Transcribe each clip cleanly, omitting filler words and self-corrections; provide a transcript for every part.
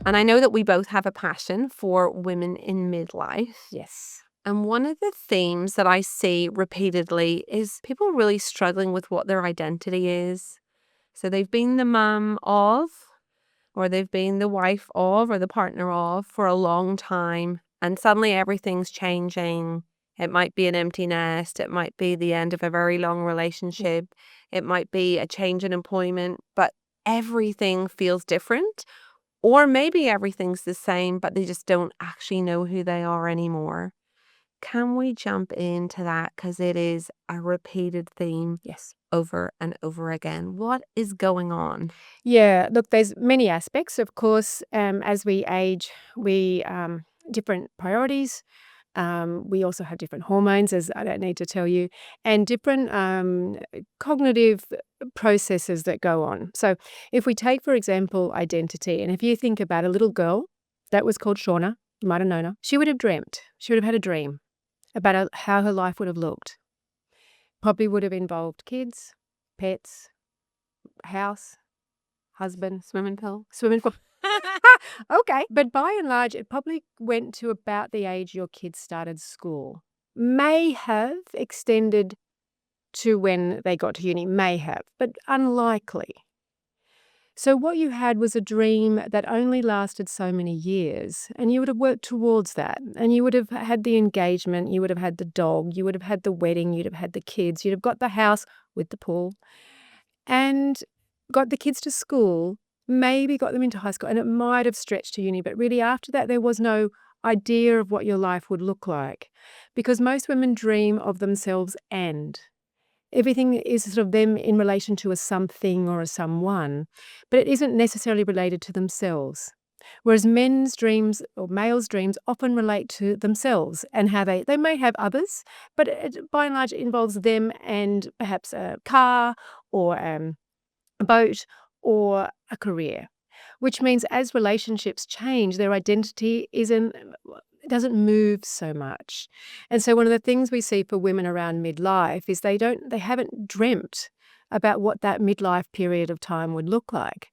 And I know that we both have a passion for women in midlife. Yes. And one of the themes that I see repeatedly is people really struggling with what their identity is. So they've been the mum of, or they've been the wife of, or the partner of for a long time. And suddenly everything's changing. It might be an empty nest. It might be the end of a very long relationship. It might be a change in employment, but everything feels different. Or maybe everything's the same, but they just don't actually know who they are anymore. Can we jump into that? Because it is a repeated theme Yes. over and over again. What is going on? Yeah, look, there's many aspects. Of course, as we age, we different priorities. We also have different hormones, as I don't need to tell you, and different cognitive processes that go on. So, if we take, for example, identity, and if you think about a little girl that was called Shauna, you might have known her, she would have dreamt, she would have had a dream about how her life would have looked. Probably would have involved kids, pets, house, husband, Swimming pool? swimming pool. Okay. But by and large, it probably went to about the age your kids started school. May have extended to when they got to uni, may have, but unlikely. So what you had was a dream that only lasted so many years, and you would have worked towards that. And you would have had the engagement, you would have had the dog, you would have had the wedding, you'd have had the kids, you'd have got the house with the pool, and got the kids to school, maybe got them into high school, and it might have stretched to uni. But really, after that, there was no idea of what your life would look like, because most women dream of themselves and everything is sort of them in relation to a something or a someone, but it isn't necessarily related to themselves. Whereas men's dreams or males' dreams often relate to themselves and how they may have others, but by and large it involves them and perhaps a car or a boat or a career. Which means as relationships change, their identity doesn't move so much. And so one of the things we see for women around midlife is they haven't dreamt about what that midlife period of time would look like.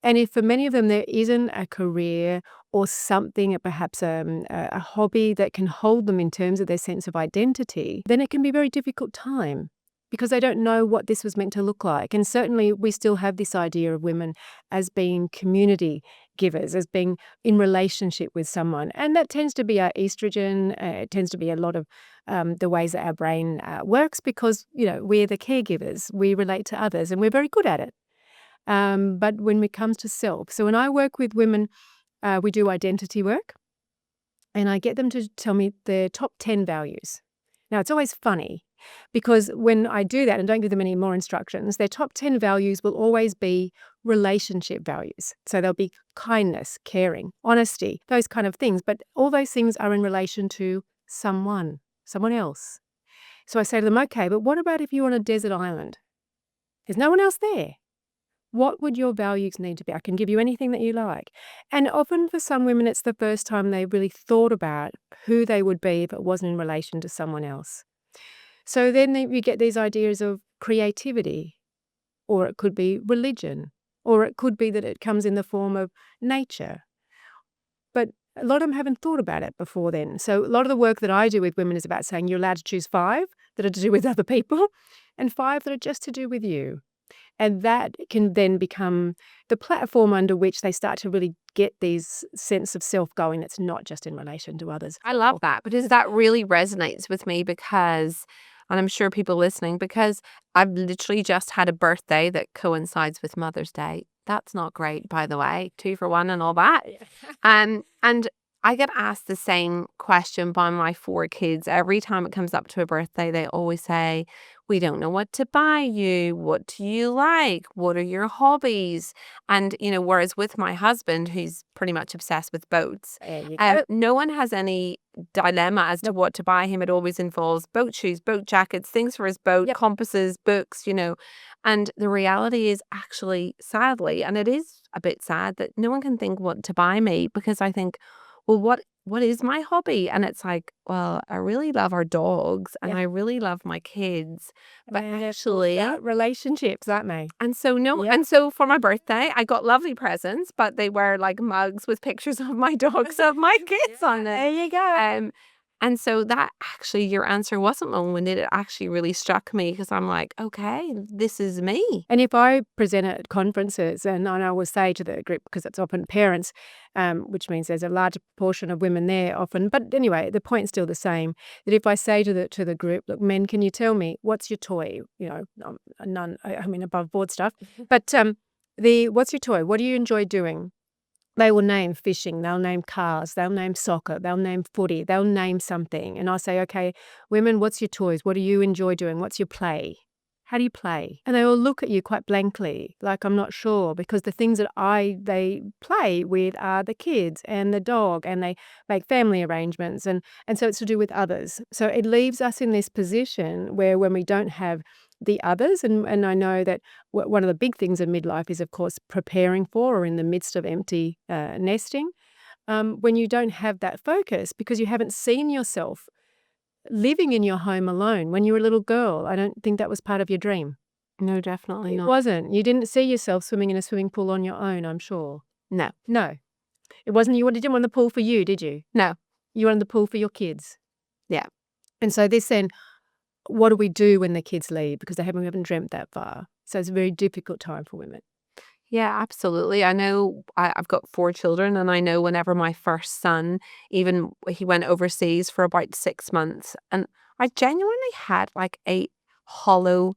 And if for many of them there isn't a career or something, perhaps a hobby that can hold them in terms of their sense of identity, then it can be a very difficult time because they don't know what this was meant to look like. And certainly we still have this idea of women as being community givers, as being in relationship with someone. And that tends to be our estrogen. It tends to be a lot of the ways that our brain works because, we're the caregivers. We relate to others and we're very good at it. But when it comes to self, so when I work with women, we do identity work and I get them to tell me their top 10 values. Now, it's always funny because when I do that and don't give them any more instructions, their top 10 values will always be relationship values. So they'll be kindness, caring, honesty, those kind of things. But all those things are in relation to someone else. So I say to them, okay, but what about if you're on a desert island? There's no one else there. What would your values need to be? I can give you anything that you like. And often for some women, it's the first time they really thought about who they would be if it wasn't in relation to someone else. So then you get these ideas of creativity, or it could be religion, or it could be that it comes in the form of nature. But a lot of them haven't thought about it before then. So a lot of the work that I do with women is about saying you're allowed to choose 5 that are to do with other people and 5 that are just to do with you. And that can then become the platform under which they start to really get these sense of self going that's not just in relation to others. I love that because that really resonates with me because, and I'm sure people listening, because I've literally just had a birthday that coincides with Mother's Day. That's not great, by the way, 2 for 1 and all that. And I get asked the same question by my 4 kids. Every time it comes up to a birthday, they always say, we don't know what to buy you. What do you like? What are your hobbies? And, whereas with my husband, who's pretty much obsessed with boats, There you go. no one has any dilemma as to what to buy him. It always involves boat shoes, boat jackets, things for his boat, Yep. compasses, books, And the reality is actually, sadly, and it is a bit sad that no one can think what to buy me because I think, well, what what is my hobby? And it's like, well, I really love our dogs and Yeah. I really love my kids. But And they're all actually, about relationships, aren't they? and so no, Yeah. and so for my birthday, I got lovely presents, but they were like mugs with pictures of my dogs of my kids on them. There you go. And so that actually, your answer wasn't long-winded. It actually really struck me because I'm like, okay, this is me. And if I present at conferences, and I will say to the group, because it's often parents, which means there's a large proportion of women there often. But anyway, the point's still the same. That if I say to the group, look, men, can you tell me what's your toy? None. I mean, above board stuff. But what's your toy? What do you enjoy doing? They will name fishing, they'll name cars, they'll name soccer, they'll name footy, they'll name something. And I say, okay, women, what's your toys? What do you enjoy doing? What's your play? How do you play? And they all look at you quite blankly, like I'm not sure, because the things that they play with are the kids and the dog, and they make family arrangements, and so it's to do with others. So it leaves us in this position where when we don't have the others, and I know that one of the big things in midlife is, of course, preparing for or in the midst of empty nesting, when you don't have that focus because you haven't seen yourself living in your home alone when you were a little girl. I don't think that was part of your dream. No, definitely It not. wasn't. You didn't see yourself swimming in a swimming pool on your own, I'm sure. No, No. It wasn't you didn't want the pool for you, did you? no. You wanted the pool for your kids. Yeah. And so this then, what do we do when the kids leave? Because we haven't dreamt that far. So it's a very difficult time for women. Yeah, absolutely. I know I've got 4 children, and I know whenever my first son, even he went overseas for about 6 months, and I genuinely had like a hollow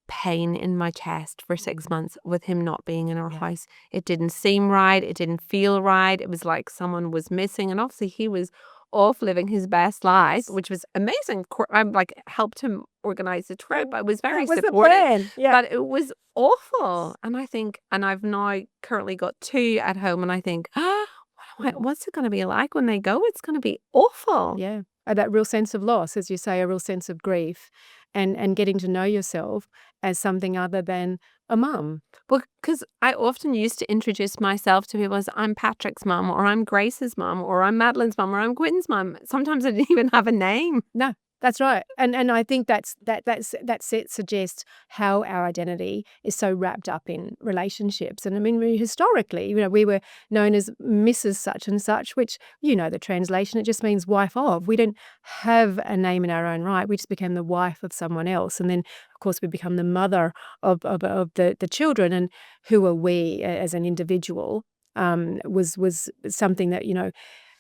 pain in my chest for 6 months with him not being in our Yeah. house. It didn't seem right. It didn't feel right. It was like someone was missing, and obviously he was off living his best life, which was amazing. I'm like helped him organize the trip. I was very That was the supportive. plan. Yeah. But it was awful. And I think, and I've now currently got 2 at home, and I think, what's it going to be like when they go? It's going to be awful. Yeah. That real sense of loss, as you say, a real sense of grief, and getting to know yourself as something other than a mum. Well, because I often used to introduce myself to people as I'm Patrick's mum, or I'm Grace's mum, or I'm Madeline's mum, or I'm Quentin's mum. Sometimes I didn't even have a name. No, that's right. And I think that suggests how our identity is so wrapped up in relationships. And I mean, historically, we were known as Mrs. Such and Such, which, the translation, it just means wife of. We didn't have a name in our own right. We just became the wife of someone else. And then, of course, we become the mother of the children. And who are we as an individual was something that,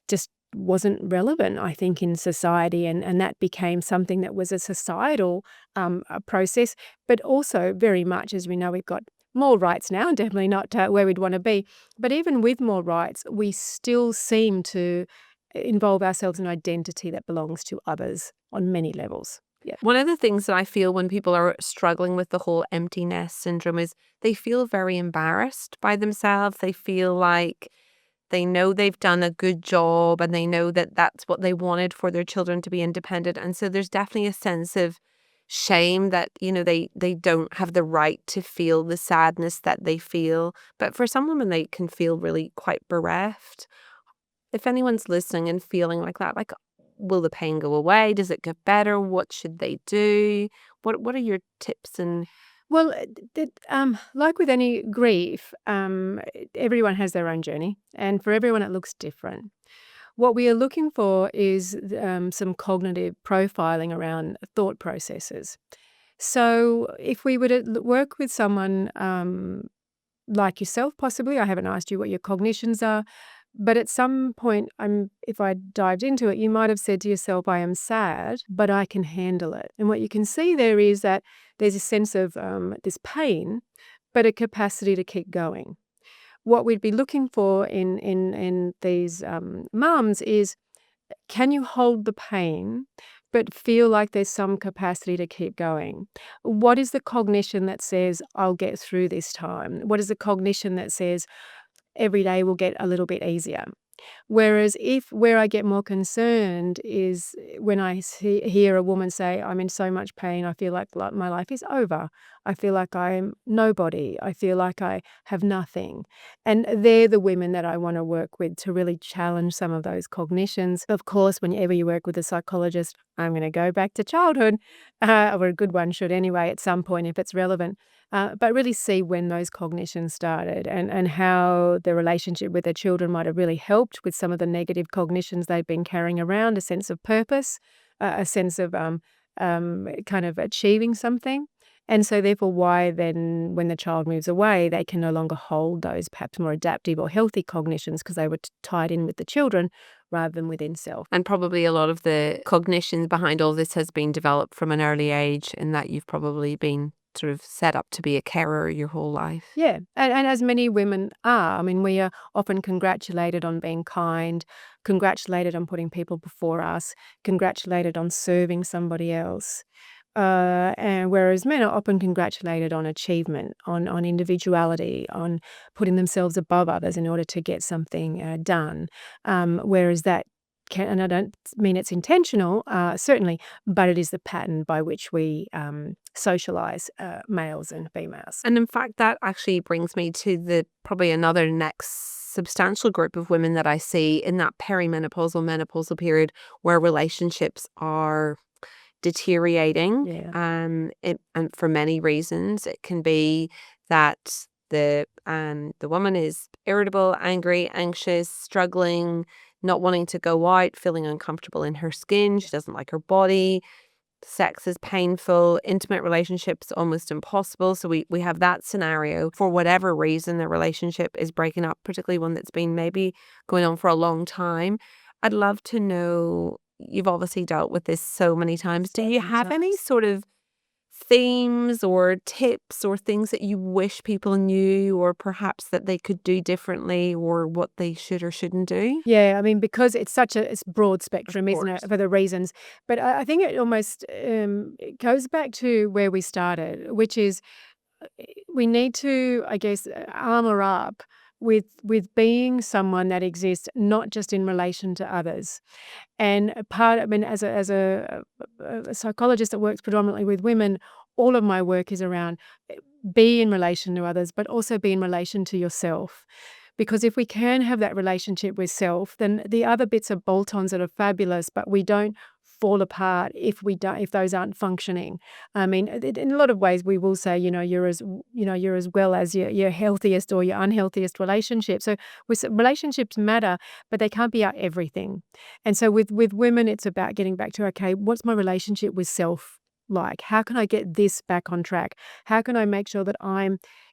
just wasn't relevant, I think, in society, and that became something that was a societal a process, but also very much, as we know, we've got more rights now, and definitely not where we'd want to be. But even with more rights, we still seem to involve ourselves in identity that belongs to others on many levels. Yeah. One of the things that I feel when people are struggling with the whole empty nest syndrome is they feel very embarrassed by themselves. They feel like they know they've done a good job, and they know that that's what they wanted for their children, to be independent. And so there's definitely a sense of shame that, they don't have the right to feel the sadness that they feel. But for some women, they can feel really quite bereft. If anyone's listening and feeling like that, like, will the pain go away? Does it get better? What should they do? What are your tips? And Well, like with any grief, everyone has their own journey, and for everyone it looks different. What we are looking for is some cognitive profiling around thought processes. So if we were to work with someone like yourself, possibly, I haven't asked you what your cognitions are, but at some point, if I dived into it, you might have said to yourself, I am sad, but I can handle it. And what you can see there is that there's a sense of this pain, but a capacity to keep going. What we'd be looking for in these mums is, can you hold the pain but feel like there's some capacity to keep going? What is the cognition that says, I'll get through this time? What is the cognition that says, every day will get a little bit easier? Whereas where I get more concerned is when I hear a woman say, I'm in so much pain, I feel like my life is over. I feel like I'm nobody. I feel like I have nothing. And they're the women that I want to work with to really challenge some of those cognitions. Of course, whenever you work with a psychologist, I'm going to go back to childhood, or a good one should anyway at some point if it's relevant. But really see when those cognitions started and how the relationship with their children might have really helped with some of the negative cognitions they've been carrying around, a sense of purpose, a sense of kind of achieving something. And so therefore why then when the child moves away, they can no longer hold those perhaps more adaptive or healthy cognitions because they were tied in with the children rather than within self. And probably a lot of the cognition behind all this has been developed from an early age, in that you've probably been sort of set up to be a carer your whole life. Yeah, and as many women are. I mean, we are often congratulated on being kind, congratulated on putting people before us, congratulated on serving somebody else. And whereas men are often congratulated on achievement, on individuality, on putting themselves above others in order to get something done. Whereas that can, and I don't mean it's intentional, certainly, but it is the pattern by which we socialize males and females. And in fact, that actually brings me to the probably another next substantial group of women that I see in that perimenopausal, menopausal period where relationships are deteriorating. Yeah. And for many reasons, it can be that the woman is irritable, angry, anxious, struggling, not wanting to go out, feeling uncomfortable in her skin. She doesn't like her body. Sex is painful, intimate relationships almost impossible. So we have that scenario. For whatever reason, the relationship is breaking up, particularly one that's been maybe going on for a long time. I'd love to know, you've obviously dealt with this so many times. Do you have any sort of themes or tips or things that you wish people knew, or perhaps that they could do differently, or what they should or shouldn't do? Yeah, I mean, because it's such a broad spectrum, isn't it, Course. for the reasons. But I think it almost it goes back to where we started, which is we need to, I guess, armor up with being someone that exists not just in relation to others. And I mean, as a psychologist that works predominantly with women, all of my work is around be in relation to others, but also be in relation to yourself. Because if we can have that relationship with self, then the other bits are bolt-ons that are fabulous, but we don't fall apart if those aren't functioning. I mean, in a lot of ways, we will say, you're as well as your healthiest or your unhealthiest relationship. So relationships matter, but they can't be our everything. And so with women, it's about getting back to, okay, what's my relationship with self like? How can I get this back on track? How can I make sure that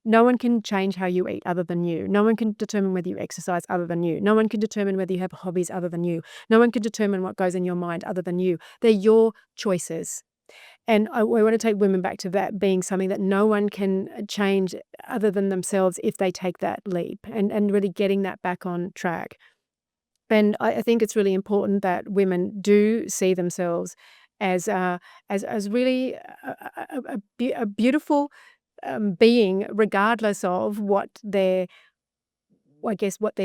no one can change how you eat other than you. No one can determine whether you exercise other than you. No one can determine whether you have hobbies other than you. No one can determine what goes in your mind other than you. They're your choices. And I want to take women back to that being something that no one can change other than themselves if they take that leap, and really getting that back on track. And I think it's really important that women do see themselves as really a beautiful being, regardless of what their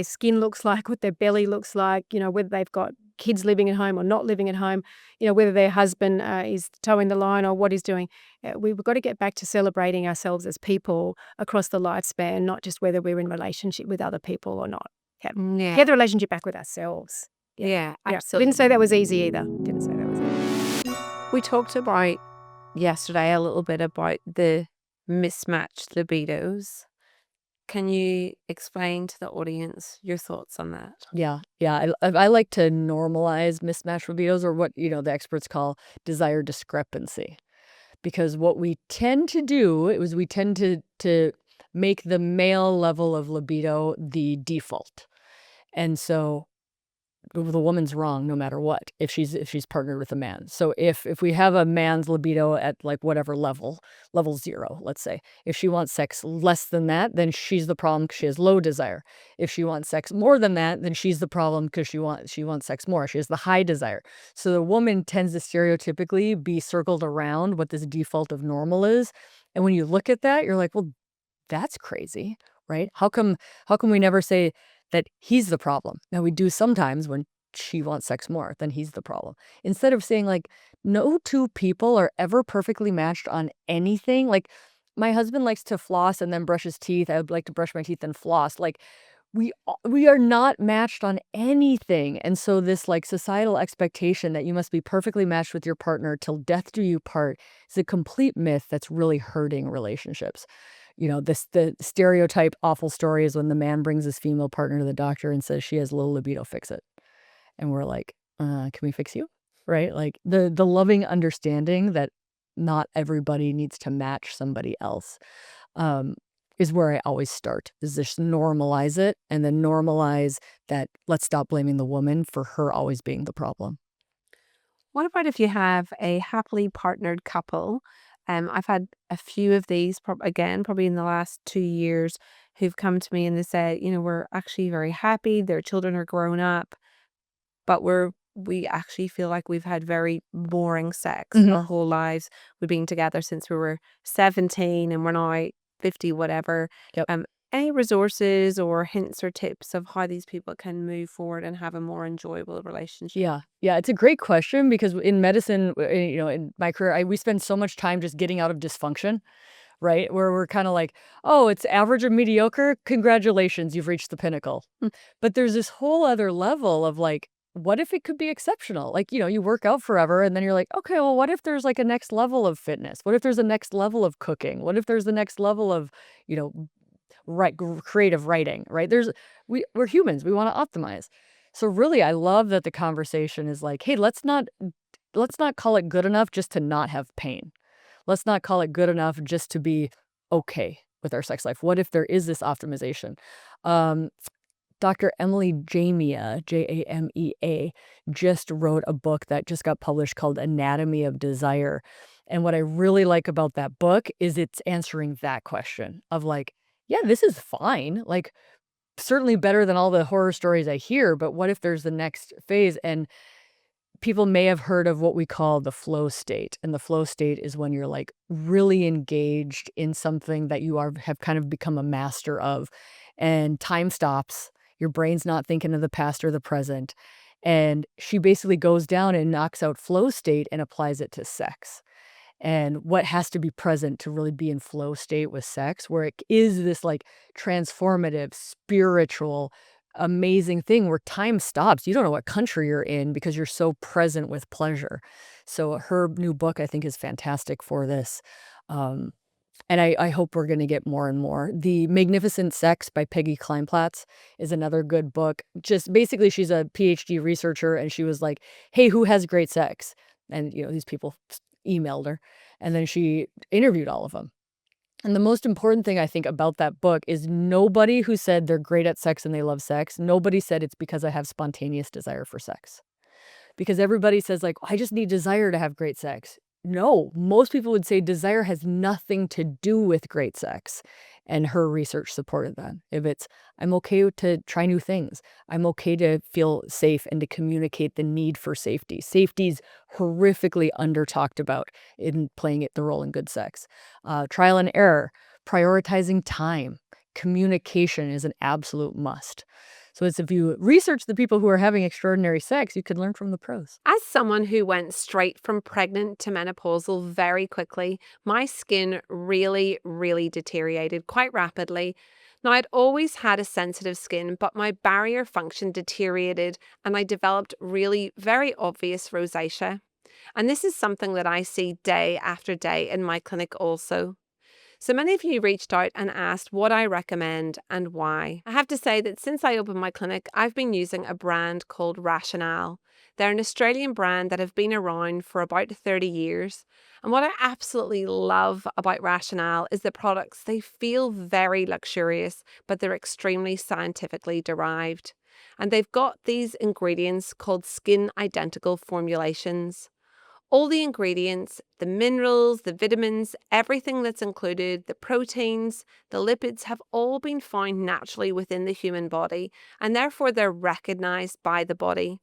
skin looks like, what their belly looks like, whether they've got kids living at home or not living at home, whether their husband is towing the line or what he's doing. We've got to get back to celebrating ourselves as people across the lifespan, not just whether we're in relationship with other people or not. Yeah. Get the relationship back with ourselves. Yeah, Yeah. absolutely. Didn't say that was easy either. Didn't say that was easy. We talked about yesterday a little bit about the mismatched libidos. Can you explain to the audience your thoughts on that? Yeah. I like to normalize mismatched libidos, or what, the experts call desire discrepancy. Because what we tend to do is we tend to make the male level of libido the default. And so the woman's wrong no matter what if she's partnered with a man. So if we have a man's libido at like whatever level 0, let's say, if she wants sex less than that, then she's the problem because she has low desire. If she wants sex more than that, then she's the problem because she wants sex more. She has the high desire. So the woman tends to stereotypically be circled around what this default of normal is. And when you look at that, you're like, well, that's crazy, right? How come we never say that he's the problem. Now, we do sometimes when she wants sex more, then he's the problem. Instead of saying, like, no two people are ever perfectly matched on anything. Like, my husband likes to floss and then brush his teeth. I would like to brush my teeth and floss. Like, we are not matched on anything. And so this like societal expectation that you must be perfectly matched with your partner till death do you part is a complete myth that's really hurting relationships. The stereotype awful story is when the man brings his female partner to the doctor and says she has low libido, fix it. And we're like, can we fix you? Right? Like the loving understanding that not everybody needs to match somebody else. Is where I always start, is just normalize it and then normalize that let's stop blaming the woman for her always being the problem. What about if you have a happily partnered couple? I've had a few of these, probably in the last 2 years, who've come to me and they said, we're actually very happy. Their children are grown up, but we actually feel like we've had very boring sex Mhm. our whole lives. We've been together since we were 17 and we're now 50, whatever. Yep. Any resources or hints or tips of how these people can move forward and have a more enjoyable relationship? Yeah. Yeah, it's a great question because in medicine, in my career, we spend so much time just getting out of dysfunction, right? Where we're kind of like, oh, it's average or mediocre. Congratulations, you've reached the pinnacle. But there's this whole other level of like, what if it could be exceptional? Like, you work out forever and then you're like, okay, well, what if there's like a next level of fitness? What if there's a next level of cooking? What if there's the next level of, you know, creative writing, right? We're humans. We want to optimize. So really, I love that the conversation is like, hey, let's not call it good enough just to not have pain. Let's not call it good enough just to be okay with our sex life. What if there is this optimization? Um, Dr. Emily Jamea, Jamea, just wrote a book that just got published called Anatomy of Desire. And what I really like about that book is it's answering that question of like, yeah, this is fine. Like, certainly better than all the horror stories I hear, but what if there's the next phase? And people may have heard of what we call the flow state. And the flow state is when you're like really engaged in something that have kind of become a master of, and time stops. Your brain's not thinking of the past or the present. And she basically goes down and knocks out flow state and applies it to sex and what has to be present to really be in flow state with sex, where it is this like transformative, spiritual, amazing thing where time stops. You don't know what country you're in because you're so present with pleasure. So her new book, I think, is fantastic for this. Um, and I hope we're going to get more and more. The Magnificent Sex by Peggy Kleinplatz is another good book. Just basically, she's a PhD researcher, and she was like, hey, who has great sex? And, these people emailed her, and then she interviewed all of them. And the most important thing I think about that book is nobody who said they're great at sex and they love sex, nobody said it's because I have spontaneous desire for sex. Because everybody says like, I just need desire to have great sex. No, most people would say desire has nothing to do with great sex. And her research supported that. If it's, I'm okay to try new things. I'm okay to feel safe and to communicate the need for safety. Safety's horrifically under talked about in playing the role in good sex. Trial and error, prioritizing time, communication is an absolute must. So it's if you research the people who are having extraordinary sex, you could learn from the pros. As someone who went straight from pregnant to menopausal very quickly, my skin really, really deteriorated quite rapidly. Now, I'd always had a sensitive skin, but my barrier function deteriorated and I developed really very obvious rosacea. And this is something that I see day after day in my clinic also. So many of you reached out and asked what I recommend and why. I have to say that since I opened my clinic, I've been using a brand called Rationale. They're an Australian brand that have been around for about 30 years. And what I absolutely love about Rationale is the products. They feel very luxurious, but they're extremely scientifically derived. And they've got these ingredients called skin identical formulations. All the ingredients, the minerals, the vitamins, everything that's included, the proteins, the lipids have all been found naturally within the human body, and therefore they're recognized by the body.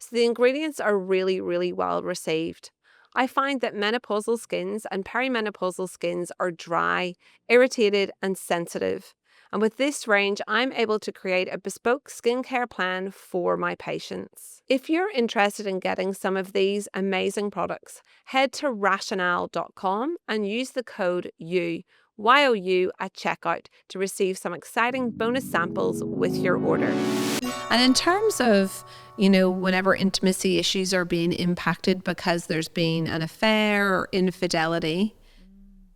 So the ingredients are really, really well received. I find that menopausal skins and perimenopausal skins are dry, irritated, and sensitive. And with this range, I'm able to create a bespoke skincare plan for my patients. If you're interested in getting some of these amazing products, head to rationale.com and use the code YOU at checkout to receive some exciting bonus samples with your order. And in terms of, whenever intimacy issues are being impacted because there's been an affair or infidelity,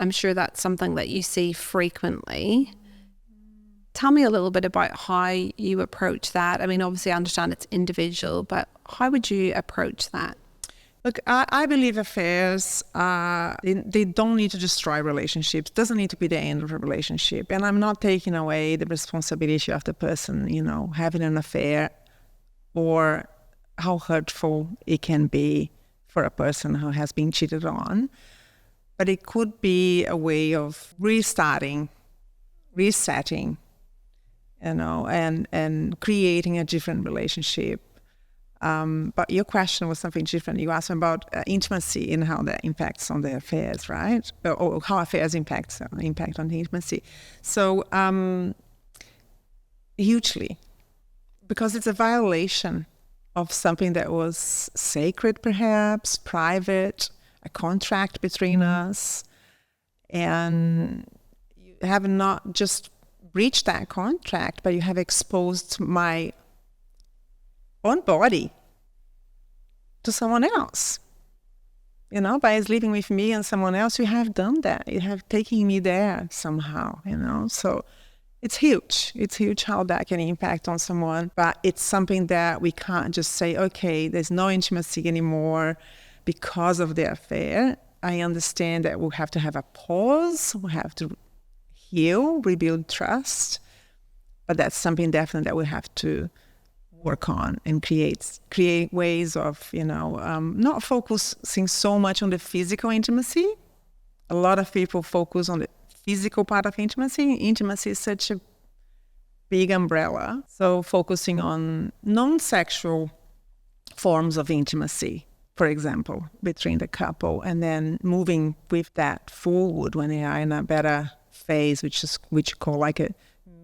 I'm sure that's something that you see frequently. Tell me a little bit about how you approach that. I mean, obviously I understand it's individual, but how would you approach that? Look, I believe affairs, they don't need to destroy relationships. It doesn't need to be the end of a relationship. And I'm not taking away the responsibility of the person, having an affair, or how hurtful it can be for a person who has been cheated on. But it could be a way of restarting, resetting, and creating a different relationship. But your question was something different. You asked about intimacy and how that impacts on the affairs, right? Or how affairs impact on the intimacy. So hugely, because it's a violation of something that was sacred, perhaps, private, a contract between us. And you have not just breached that contract, but you have exposed my own body to someone else. By living with me and someone else, you have done that. You have taken me there somehow, So it's huge. It's huge how that can impact on someone. But it's something that we can't just say, okay, there's no intimacy anymore because of the affair. I understand that we'll have to have a pause. We'll have to heal, rebuild trust. But that's something definitely that we have to work on and create ways of, not focusing so much on the physical intimacy. A lot of people focus on the physical part of intimacy. Intimacy is such a big umbrella. So focusing on non-sexual forms of intimacy, for example, between the couple, and then moving with that forward when they are in a better phase, which you call like a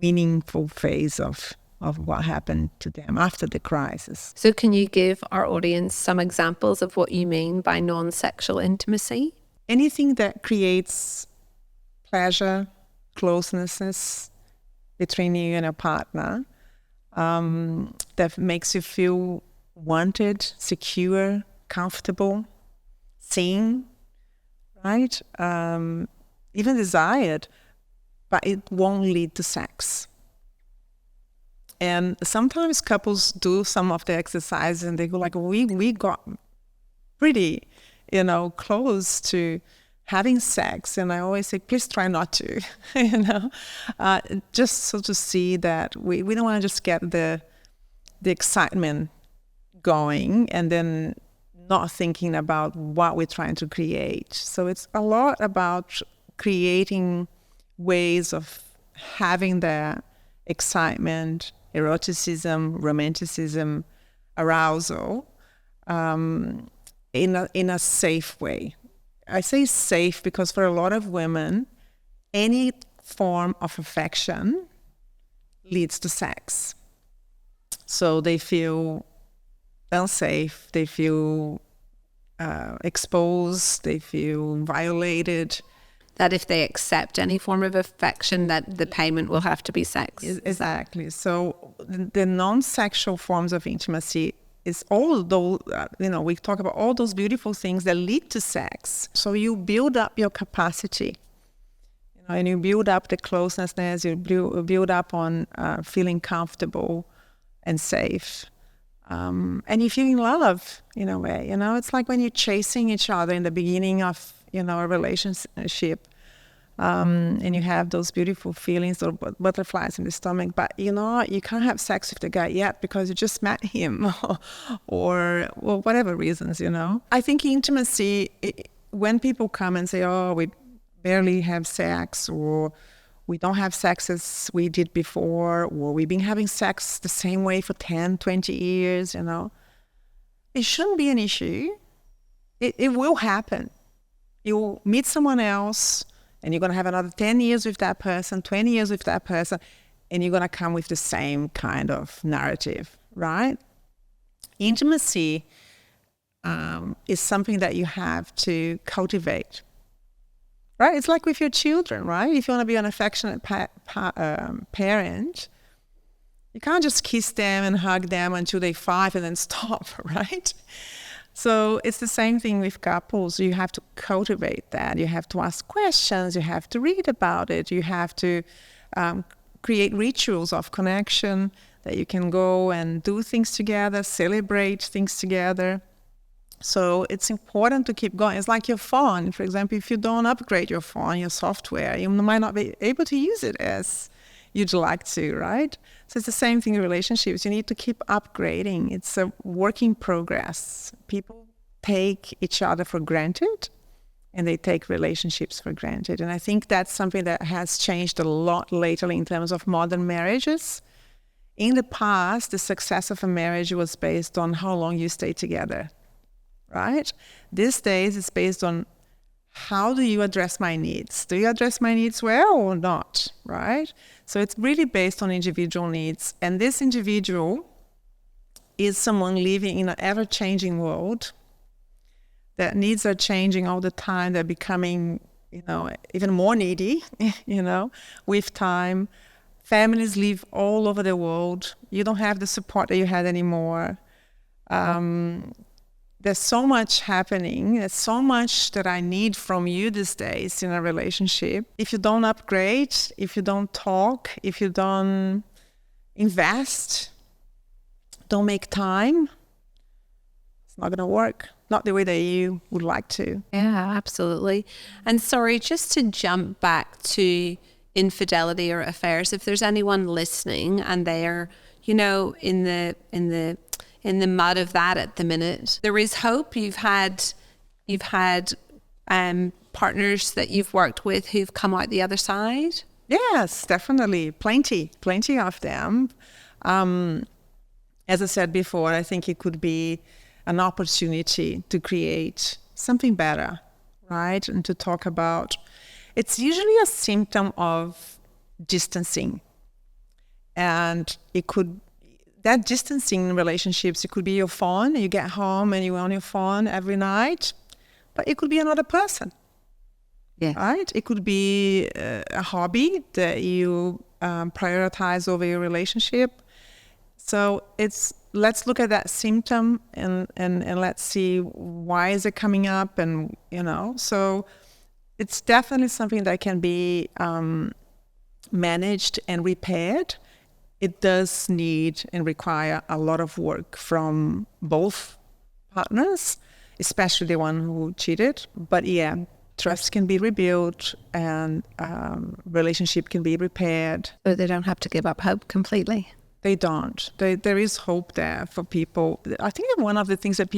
meaningful phase of what happened to them after the crisis. So can you give our audience some examples of what you mean by non-sexual intimacy? Anything that creates pleasure, closeness between you and a partner, that makes you feel wanted, secure, comfortable, seen, right? Even desired, but it won't lead to sex. And sometimes couples do some of the exercises and they go like, we got pretty, close to having sex. And I always say, please try not to, just so to see that we don't want to just get the excitement going and then not thinking about what we're trying to create. So it's a lot about creating ways of having that excitement, eroticism, romanticism, arousal, in a safe way. I say safe because for a lot of women, any form of affection leads to sex. So they feel unsafe, they feel exposed, they feel violated. That if they accept any form of affection, that the payment will have to be sex. Exactly. So the non-sexual forms of intimacy is all those, we talk about all those beautiful things that lead to sex. So you build up your capacity, and you build up the closeness, you build up on feeling comfortable and safe. And you feel in love in a way, it's like when you're chasing each other in the beginning of, a relationship, and you have those beautiful feelings or butterflies in the stomach, but you can't have sex with the guy yet because you just met him or whatever reasons, I think intimacy, when people come and say, oh, we barely have sex, or we don't have sex as we did before, or we've been having sex the same way for 10, 20 years, it shouldn't be an issue. It will happen. You'll meet someone else, And you're going to have another 10 years with that person, 20 years with that person, and you're going to come with the same kind of narrative, right? Intimacy is something that you have to cultivate, right? It's like with your children, right? If you want to be an affectionate parent, you can't just kiss them and hug them until they're 5 and then stop, right? So it's the same thing with couples. You have to cultivate that. You have to ask questions. You have to read about it. You have to create rituals of connection that you can go and do things together, celebrate things together. So it's important to keep going. It's like your phone. For example, if you don't upgrade your phone, your software, you might not be able to use it as you'd like to, right? So it's the same thing in relationships. You need to keep upgrading. It's a work in progress. People take each other for granted, and they take relationships for granted. And I think that's something that has changed a lot lately in terms of modern marriages. In the past, the success of a marriage was based on how long you stay together, right? These days, it's based on how do you address my needs? Do you address my needs well or not, right? So it's really based on individual needs. And this individual is someone living in an ever-changing world that needs are changing all the time. They're becoming, even more needy, with time. Families live all over the world. You don't have the support that you had anymore. There's so much happening. There's so much that I need from you these days in a relationship. If you don't upgrade, if you don't talk, if you don't invest, don't make time, it's not going to work. Not the way that you would like to. Yeah, absolutely. And sorry, just to jump back to infidelity or affairs, if there's anyone listening and they're, in the mud of that at the minute, there is hope. You've had partners that you've worked with who've come out the other side. Yes, definitely. Plenty of them. As I said before, I think it could be an opportunity to create something better, right? And to talk about, it's usually a symptom of distancing. And that distancing in relationships, it could be your phone. You get home and you're on your phone every night, but it could be another person. Yeah. Right? It could be a hobby that you prioritize over your relationship. So let's look at that symptom and let's see why is it coming up, and so it's definitely something that can be managed and repaired. It does need and require a lot of work from both partners, especially the one who cheated. But yeah, trust can be rebuilt and relationship can be repaired. So they don't have to give up hope completely. They don't. There is hope there for people. I think that one of the things that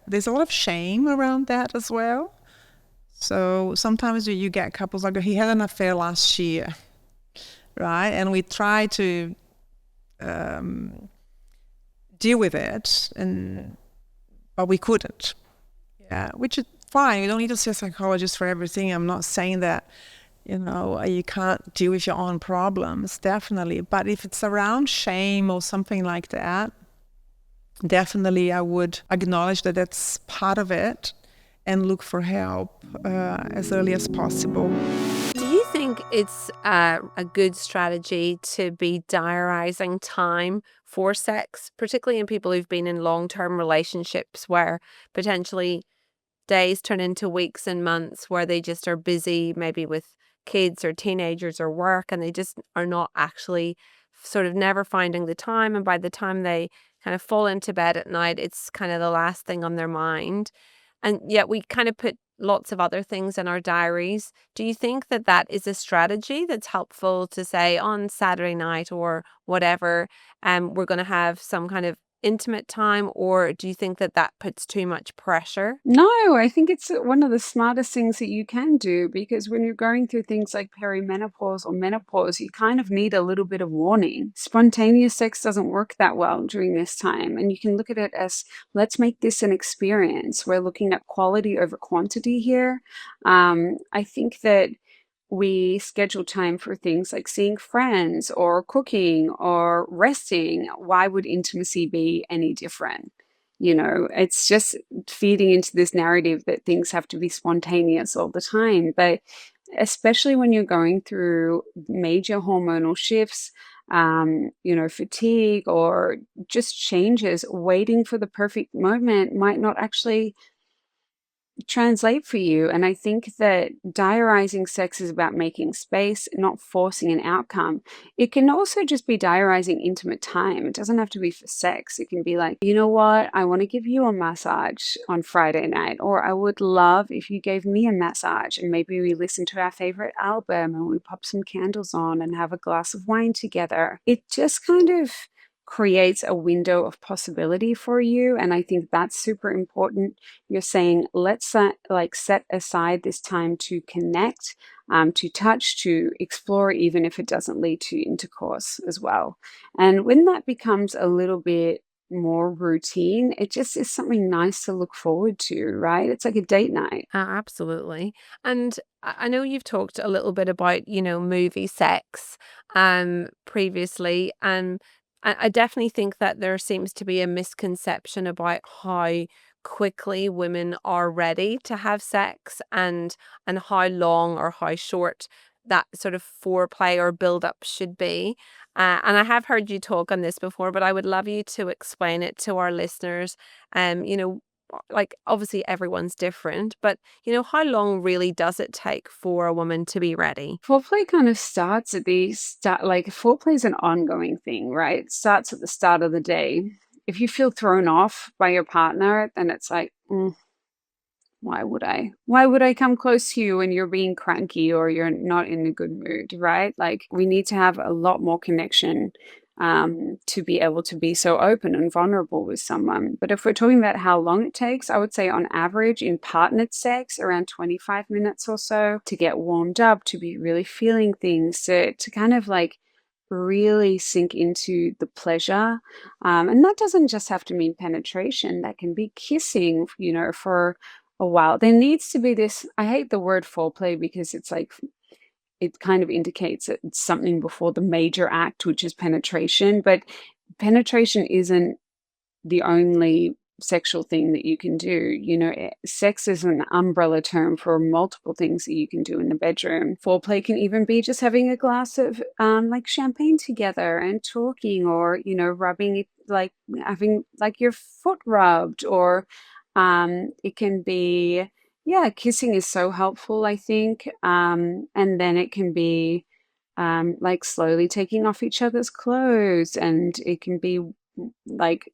there's a lot of shame around that as well. So sometimes you get couples like, he had an affair last year, right? And we try to deal with it, but we couldn't. Yeah, which is fine. You don't need to see a psychologist for everything. I'm not saying that, you can't deal with your own problems, definitely. But if it's around shame or something like that, definitely I would acknowledge that that's part of it and look for help as early as possible. Do you think it's a good strategy to be diarizing time for sex, particularly in people who've been in long-term relationships where potentially days turn into weeks and months, where they just are busy maybe with kids or teenagers or work, and they just are not actually sort of never finding the time, and by the time they kind of fall into bed at night, it's kind of the last thing on their mind, and yet we kind of put lots of other things in our diaries. Do you think that that is a strategy that's helpful to say on Saturday night or whatever, we're going to have some kind of intimate time, or do you think that that puts too much pressure? No, I think it's one of the smartest things that you can do, because when you're going through things like perimenopause or menopause, you kind of need a little bit of warning. Spontaneous sex doesn't work that well during this time. And you can look at it as, let's make this an experience. We're looking at quality over quantity here. I think that we schedule time for things like seeing friends or cooking or resting, why would intimacy be any different? It's just feeding into this narrative that things have to be spontaneous all the time. But especially when you're going through major hormonal shifts, fatigue or just changes, waiting for the perfect moment might not actually translate for you. And I think that diarizing sex is about making space, not forcing an outcome. It can also just be diarizing intimate time. It doesn't have to be for sex. It can be like, you know what? I want to give you a massage on Friday night, or I would love if you gave me a massage and maybe we listen to our favorite album and we pop some candles on and have a glass of wine together. It just kind of creates a window of possibility for you. And I think that's super important. You're saying, let's set aside this time to connect, to touch, to explore, even if it doesn't lead to intercourse as well. And when that becomes a little bit more routine, it just is something nice to look forward to, right? It's like a date night. Absolutely. And I know you've talked a little bit about, movie sex previously. I definitely think that there seems to be a misconception about how quickly women are ready to have sex and how long or how short that sort of foreplay or build up should be. And I have heard you talk on this before, but I would love you to explain it to our listeners. Like obviously everyone's different, but how long really does it take for a woman to be ready? Foreplay kind of starts at the start, like foreplay is an ongoing thing, right? It starts at the start of the day. If you feel thrown off by your partner, then it's like, why would I? Why would I come close to you when you're being cranky or you're not in a good mood, right? Like we need to have a lot more connection to be able to be so open and vulnerable with someone. But if we're talking about how long it takes, I would say on average in partnered sex, around 25 minutes or so to get warmed up, to be really feeling things, to kind of like really sink into the pleasure. And that doesn't just have to mean penetration, that can be kissing, for a while. There needs to be this, I hate the word foreplay because it's like, it kind of indicates that it's something before the major act, which is penetration. But penetration isn't the only sexual thing that you can do. Sex is an umbrella term for multiple things that you can do in the bedroom. Foreplay can even be just having a glass of like champagne together and talking, or rubbing it, like having like your foot rubbed, or it can be, yeah, kissing is so helpful, I think. And then it can be like slowly taking off each other's clothes, and it can be like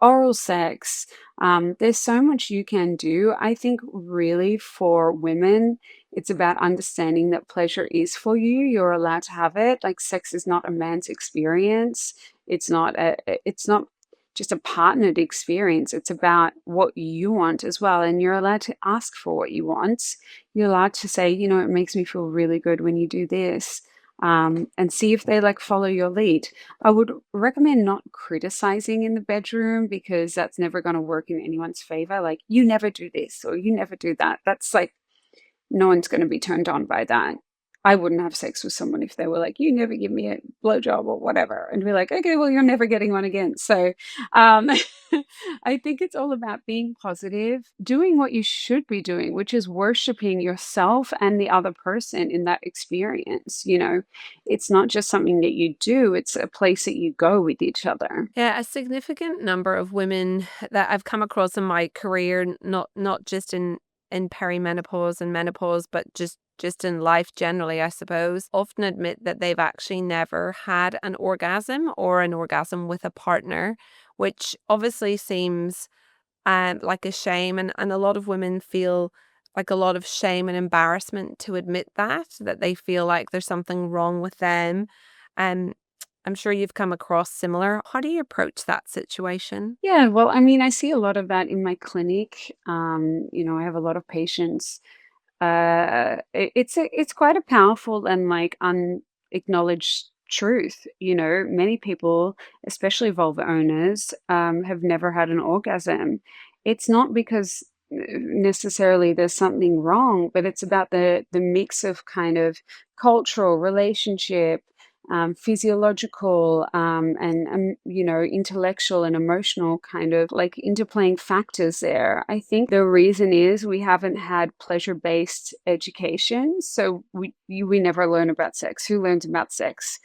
oral sex. There's so much you can do. I think really for women, it's about understanding that pleasure is for you. You're allowed to have it. Like sex is not a man's experience. It's not just a partnered experience. It's about what you want as well. And you're allowed to ask for what you want. You're allowed to say, it makes me feel really good when you do this. And see if they like follow your lead. I would recommend not criticizing in the bedroom, because that's never going to work in anyone's favor. Like, you never do this or you never do that. That's like, no one's going to be turned on by that. I wouldn't have sex with someone if they were like, you never give me a blowjob or whatever. And be like, okay, well, you're never getting one again. So um, I think it's all about being positive, doing what you should be doing, which is worshiping yourself and the other person in that experience. It's not just something that you do, it's a place that you go with each other. Yeah, a significant number of women that I've come across in my career, not just in perimenopause and menopause, but just in life generally, I suppose, often admit that they've actually never had an orgasm or an orgasm with a partner, which obviously seems like a shame. And a lot of women feel like a lot of shame and embarrassment to admit that they feel like there's something wrong with them. Um, I'm sure you've come across similar. How do you approach that situation? Yeah, well, I mean, I see a lot of that in my clinic. I have a lot of patients. It's quite a powerful and like unacknowledged truth. Many people, especially vulva owners, have never had an orgasm. It's not because necessarily there's something wrong, but it's about the mix of kind of cultural, relationship, physiological, and intellectual and emotional kind of like interplaying factors there. I think the reason is we haven't had pleasure-based education, so we never learn about sex. Who learns about sex?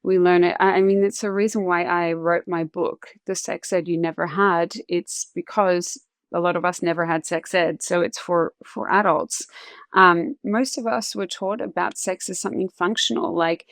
We learn it. I mean, it's the reason why I wrote my book, The Sex Ed You Never Had. It's because a lot of us never had sex ed, so it's for adults. Most of us were taught about sex as something functional, like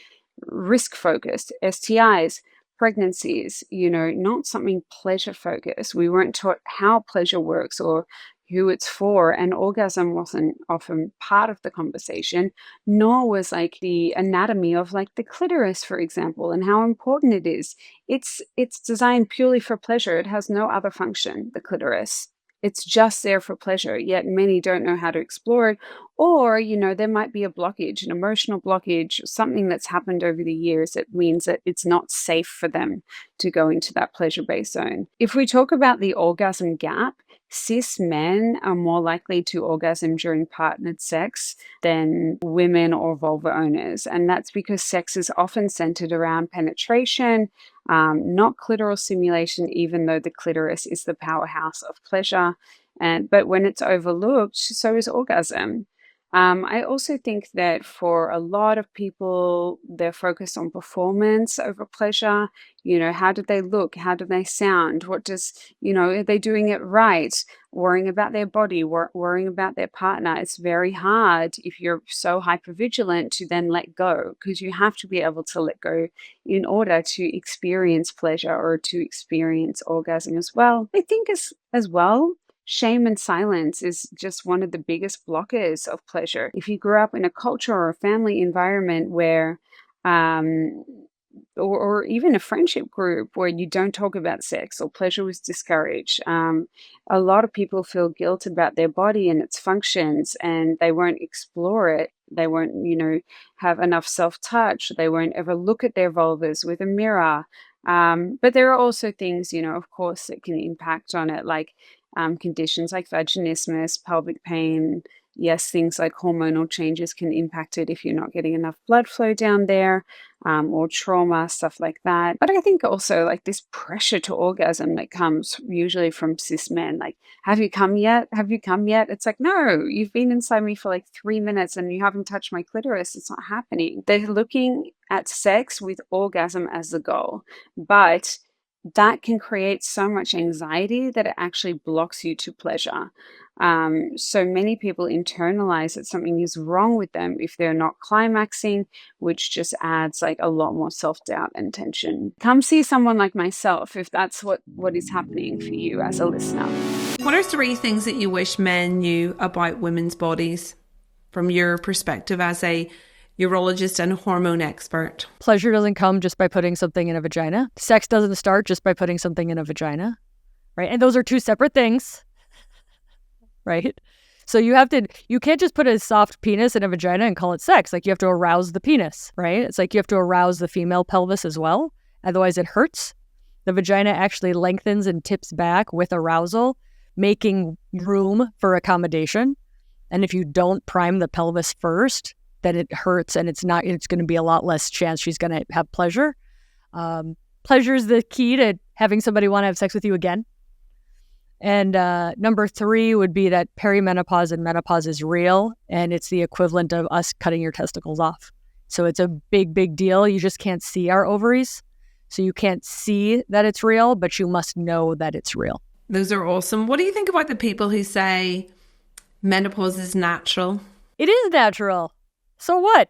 risk focused, STIs, pregnancies, not something pleasure focused. We weren't taught how pleasure works or who it's for, and orgasm wasn't often part of the conversation, nor was like the anatomy of like the clitoris, for example, and how important it is. It's designed purely for pleasure. It has no other function, the clitoris. It's just there for pleasure, yet many don't know how to explore it. Or, there might be a blockage, an emotional blockage, something that's happened over the years that means that it's not safe for them to go into that pleasure-based zone. If we talk about the orgasm gap, cis men are more likely to orgasm during partnered sex than women or vulva owners. And that's because sex is often centered around penetration, not clitoral stimulation, even though the clitoris is the powerhouse of pleasure. But when it's overlooked, so is orgasm. I also think that for a lot of people, they're focused on performance over pleasure. How do they look? How do they sound? Are they doing it right? Worrying about their body, worrying about their partner. It's very hard if you're so hypervigilant to then let go, because you have to be able to let go in order to experience pleasure or to experience orgasm as well. I think as well, shame and silence is just one of the biggest blockers of pleasure. If you grew up in a culture or a family environment where, um, or even a friendship group where you don't talk about sex or pleasure was discouraged, a lot of people feel guilt about their body and its functions, and they won't explore it. They won't, have enough self-touch. They won't ever look at their vulvas with a mirror. But there are also things, of course, that can impact on it, like conditions like vaginismus, pelvic pain. Yes, things like hormonal changes can impact it if you're not getting enough blood flow down there, or trauma, stuff like that. But I think also like this pressure to orgasm that comes usually from cis men, like, have you come yet? Have you come yet? It's like, no, you've been inside me for like 3 minutes and you haven't touched my clitoris. It's not happening. They're looking at sex with orgasm as the goal, but that can create so much anxiety that it actually blocks you to pleasure. So many people internalize that something is wrong with them if they're not climaxing, which just adds like a lot more self-doubt and tension. Come see someone like myself if that's what is happening for you as a listener. What are 3 things that you wish men knew about women's bodies from your perspective as a urologist and hormone expert? Pleasure doesn't come just by putting something in a vagina. Sex doesn't start just by putting something in a vagina, right? And those are 2 separate things, right? So you can't just put a soft penis in a vagina and call it sex. Like, you have to arouse the penis, right? It's like you have to arouse the female pelvis as well. Otherwise it hurts. The vagina actually lengthens and tips back with arousal, making room for accommodation. And if you don't prime the pelvis first, then it hurts, and it's going to be a lot less chance she's going to have pleasure. Pleasure is the key to having somebody want to have sex with you again. And number 3 would be that perimenopause and menopause is real, and it's the equivalent of us cutting your testicles off. So it's a big, big deal. You just can't see our ovaries. So you can't see that it's real, but you must know that it's real. Those are awesome. What do you think about the people who say menopause is natural? It is natural. So what?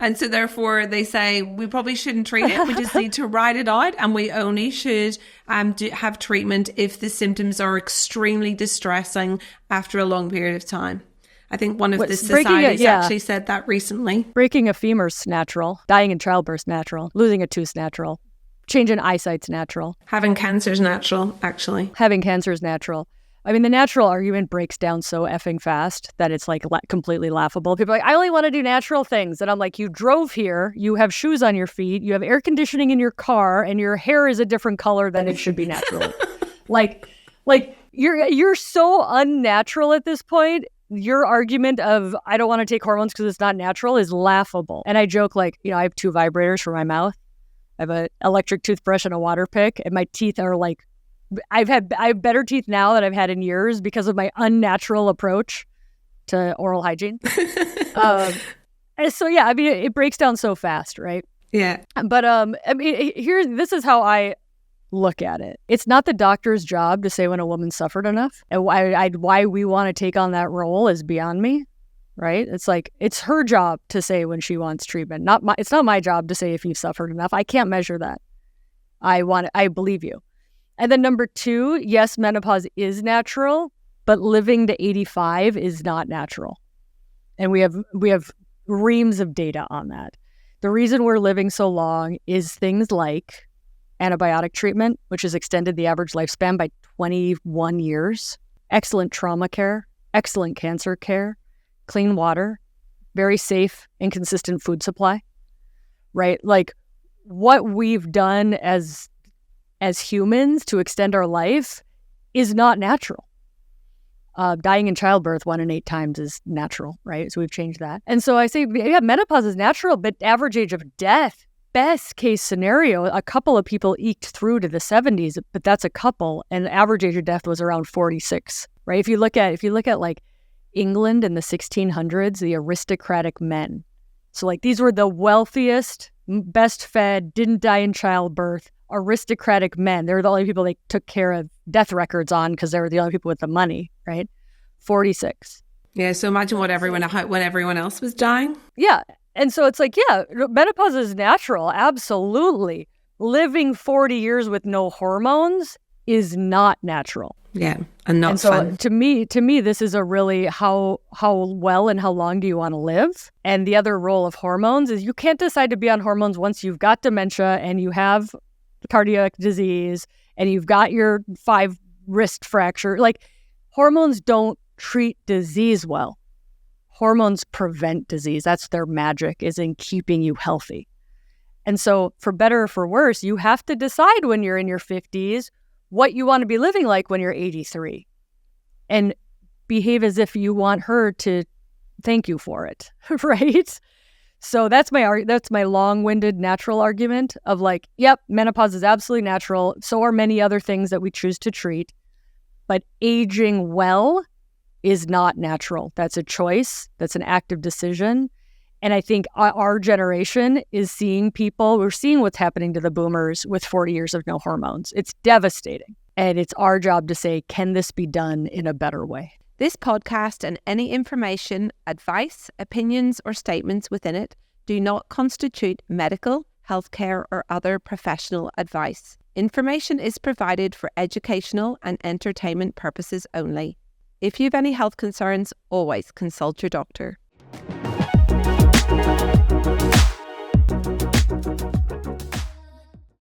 And so therefore they say we probably shouldn't treat it. We just need to ride it out, and we only should have treatment if the symptoms are extremely distressing after a long period of time. I think one of the societies actually said that recently. Breaking a femur's natural. Dying in childbirth's natural. Losing a tooth's natural. Change in eyesight's natural. Having cancer's natural, actually. Having cancer's natural. I mean, the natural argument breaks down so effing fast that it's like completely laughable. People are like, I only want to do natural things. And I'm like, you drove here, you have shoes on your feet, you have air conditioning in your car, and your hair is a different color than it should be natural. like You're so unnatural at this point. Your argument of I don't want to take hormones because it's not natural is laughable. And I joke like, I have 2 vibrators for my mouth. I have an electric toothbrush and a water pick, and my teeth are like, I have better teeth now than I've had in years because of my unnatural approach to oral hygiene. So yeah, I mean, it breaks down so fast, right? Yeah. But this is how I look at it. It's not the doctor's job to say when a woman suffered enough, and why we want to take on that role is beyond me, right? It's like it's her job to say when she wants treatment. It's not my job to say if you've suffered enough. I can't measure that. I believe you. And then number 2, yes, menopause is natural, but living to 85 is not natural. And we have reams of data on that. The reason we're living so long is things like antibiotic treatment, which has extended the average lifespan by 21 years, excellent trauma care, excellent cancer care, clean water, very safe and consistent food supply, right? Like what we've done as humans to extend our life is not natural. Dying in childbirth 1 in 8 times is natural, right? So we've changed that. And so I say, yeah, menopause is natural, but average age of death, best case scenario, a couple of people eked through to the 70s, but that's a couple, and the average age of death was around 46, right? If you look at like England in the 1600s, the aristocratic men. So like these were the wealthiest, best fed, didn't die in childbirth, aristocratic men. They were the only people they took care of death records on because they were the only people with the money, right? 46. Yeah, so imagine when everyone else was dying. Yeah. And so it's like, yeah, menopause is natural. Absolutely. Living 40 years with no hormones is not natural. Yeah, and not so fun. To me, this is a really how well and how long do you want to live? And the other role of hormones is you can't decide to be on hormones once you've got dementia and you have cardiac disease and you've got your 5 wrist fracture. Like hormones don't treat disease well. Hormones prevent disease. That's their magic, is in keeping you healthy. And so for better or for worse, you have to decide when you're in your 50s what you want to be living like when you're 83 and behave as if you want her to thank you for it, right? So that's my long-winded natural argument of like, yep, menopause is absolutely natural. So are many other things that we choose to treat. But aging well is not natural. That's a choice. That's an active decision. And I think our generation is we're seeing what's happening to the boomers with 40 years of no hormones. It's devastating. And it's our job to say, can this be done in a better way? This podcast and any information, advice, opinions, or statements within it do not constitute medical, healthcare, or other professional advice. Information is provided for educational and entertainment purposes only. If you have any health concerns, always consult your doctor.